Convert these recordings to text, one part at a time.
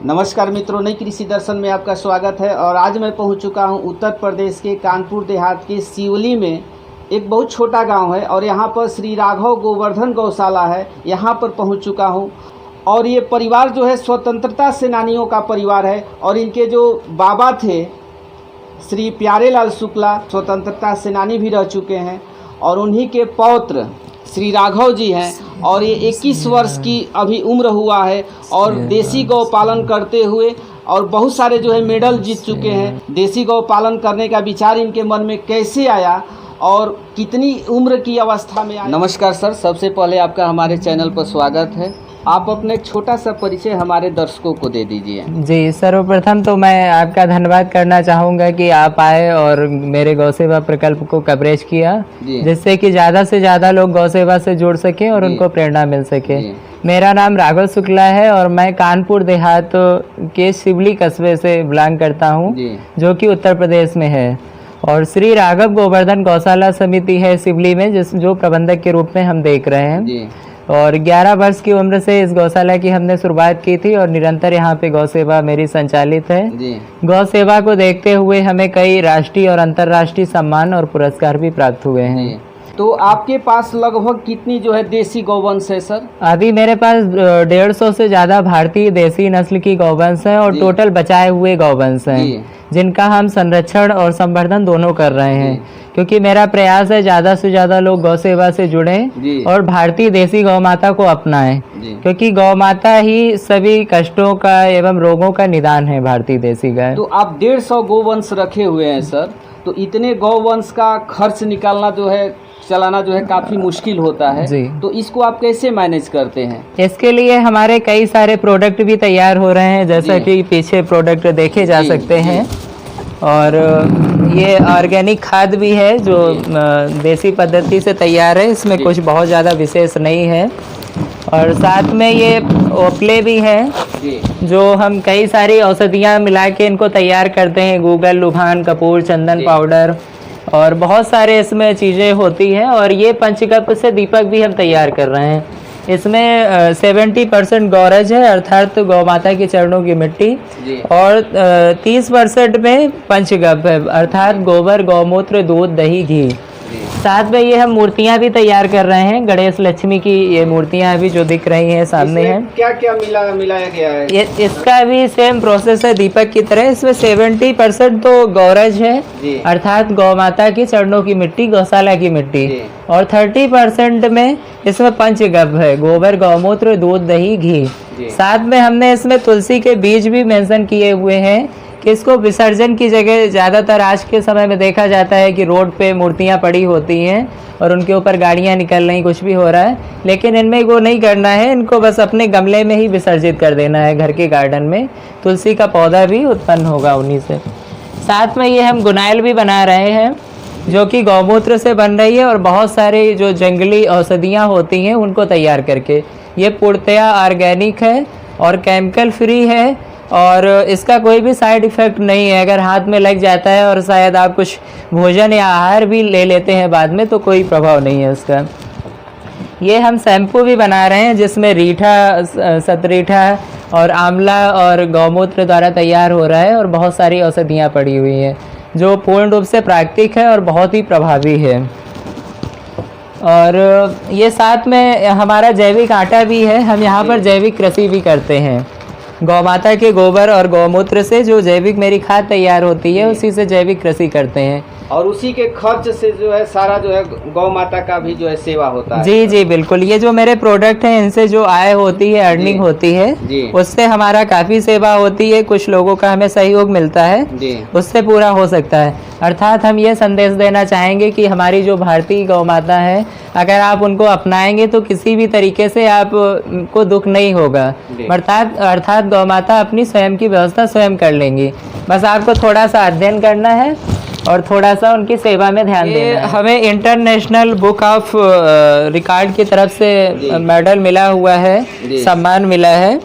नमस्कार मित्रों, नई कृषि दर्शन में आपका स्वागत है। और आज मैं पहुंच चुका हूं उत्तर प्रदेश के कानपुर देहात के सिवली में। एक बहुत छोटा गांव है और यहां पर श्री राघव गोवर्धन गौशाला है। यहां पर पहुंच चुका हूं और ये परिवार जो है स्वतंत्रता सेनानियों का परिवार है। और इनके जो बाबा थे श्री प्यारेलाल शुक्ला स्वतंत्रता सेनानी भी रह चुके हैं और उन्हीं के पौत्र श्री राघव जी हैं और ये 21 वर्ष की अभी उम्र हुआ है और देसी गौ पालन करते हुए और बहुत सारे जो है मेडल जीत चुके हैं। देसी गौ पालन करने का विचार इनके मन में कैसे आया और कितनी उम्र की अवस्था में आया। नमस्कार सर, सबसे पहले आपका हमारे चैनल पर स्वागत है। आप अपने छोटा सा परिचय हमारे दर्शकों को दे दीजिए। जी, सर्वप्रथम तो मैं आपका धन्यवाद करना चाहूँगा कि आप आए और मेरे गौ सेवा प्रकल्प को कवरेज किया, जिससे कि ज़्यादा से ज़्यादा लोग गौ सेवा से जुड़ सकें और उनको प्रेरणा मिल सके। मेरा नाम राघव शुक्ला है और मैं कानपुर देहात के सिवली कस्बे से बिलोंग करता हूँ, जो कि उत्तर प्रदेश में है। और श्री राघव गोवर्धन गौशाला समिति है सिवली में, जो प्रबंधक के रूप में हम देख रहे हैं। और 11 वर्ष की उम्र से इस गौशाला की हमने शुरुआत की थी और निरंतर यहाँ पे गौ सेवा मेरी संचालित है। गौ सेवा को देखते हुए हमें कई राष्ट्रीय और अंतर्राष्ट्रीय सम्मान और पुरस्कार भी प्राप्त हुए हैं। तो आपके पास लगभग कितनी जो है देसी गौवंश है सर? अभी मेरे पास 150 से ज़्यादा भारतीय देसी नस्ल की गौवंश है और टोटल बचाए हुए गौवंश हैं, जिनका हम संरक्षण और संवर्धन दोनों कर रहे हैं, क्योंकि मेरा प्रयास है ज़्यादा से ज़्यादा लोग गौ सेवा से जुड़ें और भारतीय देसी गौ माता को अपनाएं, क्योंकि गौ माता ही सभी कष्टों का एवं रोगों का निदान है, भारतीय देसी गाय। तो आप 150 गौवंश रखे हुए हैं सर, तो इतने गौवंश का खर्च निकालना जो है, चलाना जो है काफ़ी मुश्किल होता है जी। तो इसको आप कैसे मैनेज करते हैं? इसके लिए हमारे कई सारे प्रोडक्ट भी तैयार हो रहे हैं, जैसा कि पीछे प्रोडक्ट देखे जा सकते हैं। और ये ऑर्गेनिक खाद भी है जो देसी पद्धति से तैयार है, इसमें कुछ बहुत ज़्यादा विशेष नहीं है। और साथ में ये ओपले भी है, जो हम कई सारी औषधियाँ मिला के इनको तैयार करते हैं, गूगल, लुभान, कपूर, चंदन पाउडर और बहुत सारे इसमें चीज़ें होती हैं। और ये पंचगव्य से दीपक भी हम तैयार कर रहे हैं। इसमें 70% गौरज है, अर्थात गौ माता के चरणों की मिट्टी, और 30% में पंचगव्य है, अर्थात गोबर, गौमूत्र, दूध, दही, घी। साथ में ये हम मूर्तियाँ भी तैयार कर रहे हैं, गणेश लक्ष्मी की ये मूर्तियाँ भी जो दिख रही हैं सामने हैं। क्या क्या मिलाया गया है? इसका भी सेम प्रोसेस है दीपक की तरह। इसमें 70% तो गौरज है, अर्थात गौ माता की चरणों की मिट्टी, गौशाला की मिट्टी, और 30% में इसमें पंचगव्य है, गोबर, गौमूत्र, दूध, दही, घी। साथ में हमने इसमें तुलसी के बीज भी मेंशन किए हुए हैं कि इसको विसर्जन की जगह, ज़्यादातर आज के समय में देखा जाता है कि रोड पे मूर्तियाँ पड़ी होती हैं और उनके ऊपर गाड़ियाँ निकल रही, कुछ भी हो रहा है, लेकिन इनमें वो नहीं करना है। इनको बस अपने गमले में ही विसर्जित कर देना है, घर के गार्डन में। तुलसी का पौधा भी उत्पन्न होगा उन्हीं से। साथ में ये हम गुनाइल भी बना रहे हैं, जो कि गौमूत्र से बन रही है, और बहुत सारे जो जंगली औषधियाँ होती हैं उनको तैयार करके। ये पूर्णतया ऑर्गेनिक है और केमिकल फ्री है और इसका कोई भी साइड इफ़ेक्ट नहीं है। अगर हाथ में लग जाता है और शायद आप कुछ भोजन या आहार भी ले लेते हैं बाद में, तो कोई प्रभाव नहीं है उसका। ये हम शैम्पू भी बना रहे हैं, जिसमें रीठा, सतरीठा और आंवला और गौमूत्र द्वारा तैयार हो रहा है, और बहुत सारी औषधियाँ पड़ी हुई हैं, जो पूर्ण रूप से प्राकृतिक है और बहुत ही प्रभावी है। और ये साथ में हमारा जैविक आटा भी है। हम यहाँ पर जैविक कृषि भी करते हैं। गौ माता के गोबर और गौमूत्र से जो जैविक मेरी खाद तैयार होती है, उसी से जैविक कृषि करते हैं, और उसी के खर्च से जो है सारा जो है गौ माता का भी जो है सेवा होता है। जी जी बिल्कुल। ये जो मेरे प्रोडक्ट हैं, इनसे जो आय होती है, अर्निंग होती है, उससे हमारा काफ़ी सेवा होती है। कुछ लोगों का हमें सहयोग मिलता है, उससे पूरा हो सकता है। अर्थात हम ये संदेश देना चाहेंगे कि हमारी जो भारतीय गौ माता है, अगर आप उनको अपनाएंगे तो किसी भी तरीके से आप को दुख नहीं होगा। अर्थात गौ माता अपनी स्वयं की व्यवस्था स्वयं कर लेंगी। बस आपको थोड़ा सा अध्ययन करना है और थोड़ा सा उनकी सेवा में ध्यान देना है। हमें इंटरनेशनल बुक ऑफ रिकॉर्ड की तरफ से मेडल मिला हुआ है, सम्मान मिला है,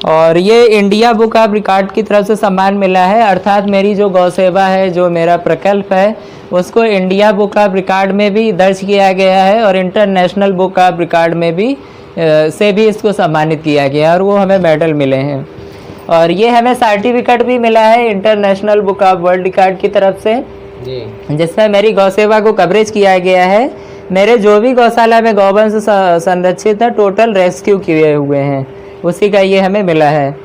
और ये इंडिया बुक ऑफ रिकॉर्ड की तरफ से सम्मान मिला है। अर्थात मेरी जो गौ सेवा है, जो मेरा प्रकल्प है, उसको इंडिया बुक ऑफ रिकॉर्ड में भी दर्ज किया गया है और इंटरनेशनल बुक ऑफ रिकॉर्ड में भी से भी इसको सम्मानित किया गया और वो हमें मेडल मिले हैं। और ये हमें सर्टिफिकेट भी मिला है international book of world record की तरफ से जी। जिसमें मेरी गौ सेवा को कवरेज किया गया है। मेरे जो भी गौशाला में गौवंश संरक्षित है टोटल रेस्क्यू किए हुए हैं, उसी का ये हमें मिला है।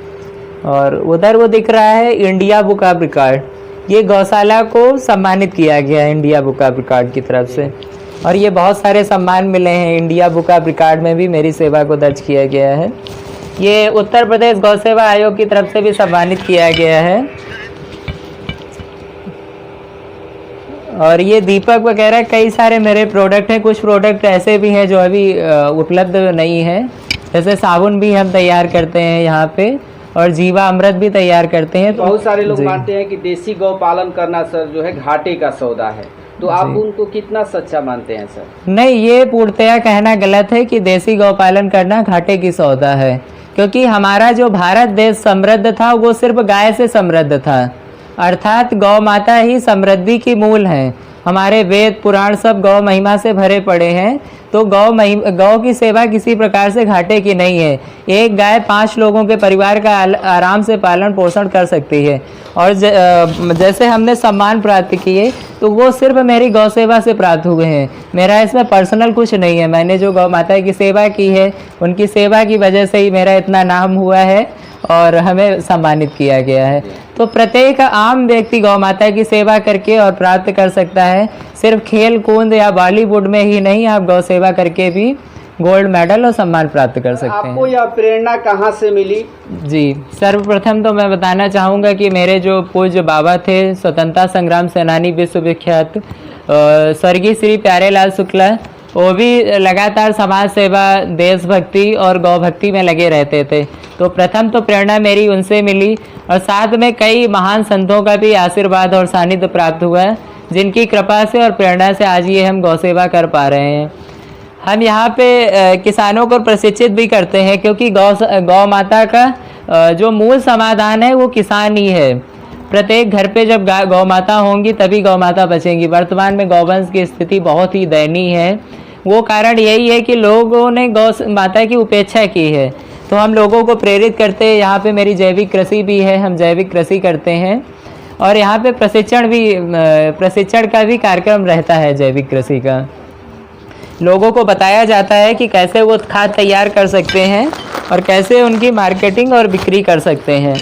और उधर वो दिख रहा है इंडिया बुक ऑफ रिकॉर्ड, ये गौशाला को सम्मानित किया गया है इंडिया बुक ऑफ रिकॉर्ड की तरफ से। और ये बहुत सारे सम्मान मिले हैं, इंडिया बुक ऑफ रिकॉर्ड में भी मेरी सेवा को दर्ज किया गया है। ये उत्तर प्रदेश गौ सेवा आयोग की तरफ से भी सम्मानित किया गया है। और ये दीपक वगैरह कई सारे मेरे प्रोडक्ट हैं। कुछ प्रोडक्ट ऐसे भी हैं जो अभी उपलब्ध नहीं है, जैसे साबुन भी हम तैयार करते हैं यहाँ पे, और जीवा अमृत भी तैयार करते हैं। बहुत सारे लोग मानते हैं कि देसी गौ पालन करना सर जो है घाटे का सौदा है, तो आप उनको कितना सच्चा मानते हैं सर? नहीं, ये पूर्णतया कहना गलत है कि देसी गौ पालन करना घाटे की सौदा है, क्योंकि हमारा जो भारत देश समृद्ध था वो सिर्फ गाय से समृद्ध था, अर्थात गौ माता ही समृद्धि की मूल है। हमारे वेद पुराण सब गौ महिमा से भरे पड़े हैं, तो गौ की सेवा किसी प्रकार से घाटे की नहीं है। एक गाय 5 लोगों के परिवार का आराम से पालन पोषण कर सकती है। और जैसे हमने सम्मान प्राप्त किए तो वो सिर्फ मेरी गौ सेवा से प्राप्त हुए हैं, मेरा इसमें पर्सनल कुछ नहीं है। मैंने जो गौ माता की सेवा की है उनकी सेवा की वजह से ही मेरा इतना नाम हुआ है और हमें सम्मानित किया गया है। तो प्रत्येक आम व्यक्ति गौ माता की सेवा करके और प्राप्त कर सकता है। सिर्फ खेल कूद या बॉलीवुड में ही नहीं, आप गौ सेवा करके भी गोल्ड मेडल और सम्मान प्राप्त कर सकते हैं। आपको यह प्रेरणा कहाँ से मिली? जी, सर्वप्रथम तो मैं बताना चाहूँगा कि मेरे जो पूज्य बाबा थे, स्वतंत्रता संग्राम सेनानी विश्वविख्यात स्वर्गीय श्री प्यारेलाल शुक्ला, वो भी लगातार समाज सेवा, देशभक्ति और गौ भक्ति में लगे रहते थे। तो प्रथम तो प्रेरणा मेरी उनसे मिली, और साथ में कई महान संतों का भी आशीर्वाद और सानिध्य प्राप्त हुआ है, जिनकी कृपा से और प्रेरणा से आज ये हम गौ सेवा कर पा रहे हैं। हम यहाँ पे किसानों को प्रशिक्षित भी करते हैं, क्योंकि गौ माता का जो मूल समाधान है वो किसान ही है। प्रत्येक घर पे जब गौ माता होंगी तभी गौ माता बचेंगी। वर्तमान में गौवंश की स्थिति बहुत ही दयनीय है। वो कारण यही है कि लोगों ने गौ माता की उपेक्षा की है। तो हम लोगों को प्रेरित करते हैं। यहाँ पे मेरी जैविक कृषि भी है, हम जैविक कृषि करते हैं, और यहाँ पे प्रशिक्षण का भी कार्यक्रम रहता है जैविक कृषि का। लोगों को बताया जाता है कि कैसे वो खाद तैयार कर सकते हैं और कैसे उनकी मार्केटिंग और बिक्री कर सकते हैं।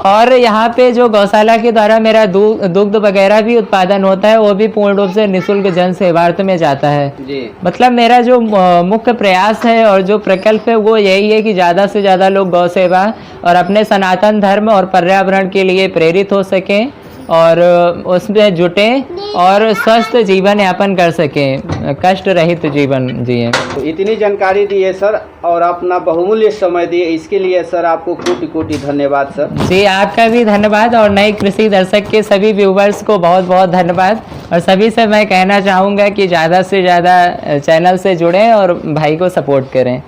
और यहाँ पे जो गौशाला के द्वारा मेरा दुग्ध वगैरह भी उत्पादन होता है, वो भी पूर्ण रूप से निःशुल्क जन सेवार्थ में जाता है जी। मतलब मेरा जो मुख्य प्रयास है और जो प्रकल्प है वो यही है कि ज़्यादा से ज़्यादा लोग गौ सेवा और अपने सनातन धर्म और पर्यावरण के लिए प्रेरित हो सकें और उसमें जुटें और स्वस्थ जीवन यापन कर सकें, कष्ट रहित जीवन जिएं। तो इतनी जानकारी दी है सर और अपना बहुमूल्य समय दिए, इसके लिए सर आपको कोटि कोटि धन्यवाद सर। जी, आपका भी धन्यवाद और नए कृषि दर्शक के सभी व्यूवर्स को बहुत बहुत धन्यवाद। और सभी से मैं कहना चाहूँगा कि ज़्यादा से ज़्यादा चैनल से जुड़ें और भाई को सपोर्ट करें।